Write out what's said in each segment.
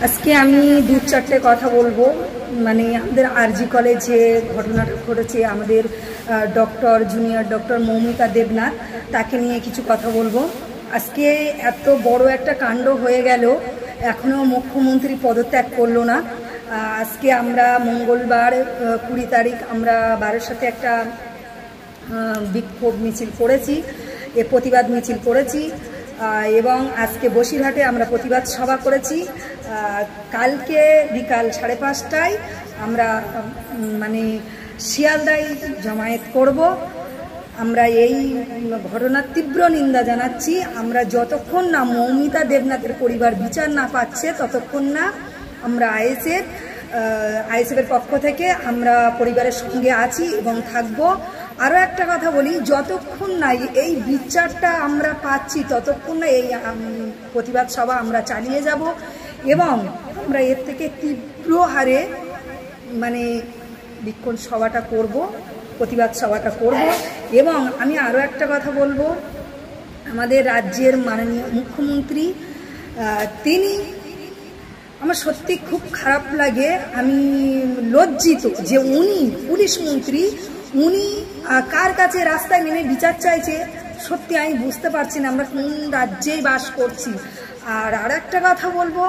আজকে আমি দু চারটে কথা বলবো। মানে আমাদের আরজি কলেজে ঘটনাটা ঘটেছে, আমাদের জুনিয়র ডক্টর মৌমিতা দেবনাথ, তাকে নিয়ে কিছু কথা বলবো। আজকে এত বড় একটা কাণ্ড হয়ে গেল, এখনও মুখ্যমন্ত্রী পদত্যাগ করলো না। আজকে আমরা মঙ্গলবার 20 তারিখ আমরা বারাসাতে একটা বিক্ষোভ মিছিল করেছি, প্রতিবাদ মিছিল করেছি এবং আজকে বসিরহাটে আমরা প্রতিবাদ সভা করেছি। কালকে বিকাল 5:30টায় আমরা মানে শিয়ালদায় জমায়েত করব। আমরা এই ঘটনার তীব্র নিন্দা জানাচ্ছি। আমরা যতক্ষণ না মৌমিতা দেবনাথের পরিবার বিচার না পাচ্ছে ততক্ষণ না আমরা আইএসএফের পক্ষ থেকে আমরা পরিবারের সঙ্গে আছি এবং থাকব। আরও একটা কথা বলি, যতক্ষণ না এই বিচারটা আমরা পাচ্ছি ততক্ষণ না এই প্রতিবাদ সভা আমরা চালিয়ে যাব এবং আমরা এর থেকে তীব্র হারে মানে বিক্ষোভ সভাটা করব, প্রতিবাদ সভাটা করব। এবং আমি আরও একটা কথা বলবো, আমাদের রাজ্যের মাননীয় মুখ্যমন্ত্রী তিনি, আমার সত্যি খুব খারাপ লাগে, আমি লজ্জিত যে উনি পুলিশ মন্ত্রী, উনি কার কাছে রাস্তায় নেমে বিচার চাইছে সত্যি আমি বুঝতে পারছি না আমরা কোন রাজ্যেই বাস করছি। আর একটা কথা বলবো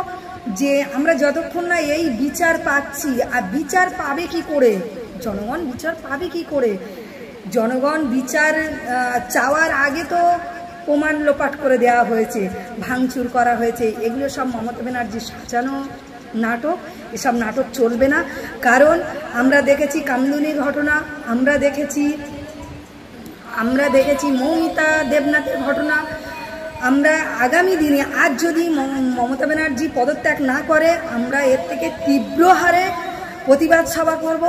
যে আমরা যতক্ষণ না এই বিচার পাচ্ছি, আর বিচার পাবে কি করে, জনগণ বিচার পাবে কি করে? জনগণ বিচার চাওয়ার আগে তো প্রমাণ লোপাট করে দেওয়া হয়েছে, ভাঙচুর করা হয়েছে, এগুলো সব মমতা ব্যানার্জি সাজানো নাটক। এসব নাটক চলবে না। কারণ আমরা দেখেছি কামদুনির ঘটনা, আমরা দেখেছি মৌমিতা দেবনাথের ঘটনা। আমরা আগামী দিনে আজ যদি মমতা ব্যানার্জি পদত্যাগ না করে আমরা এর থেকে তীব্র হারে প্রতিবাদ সভা করব।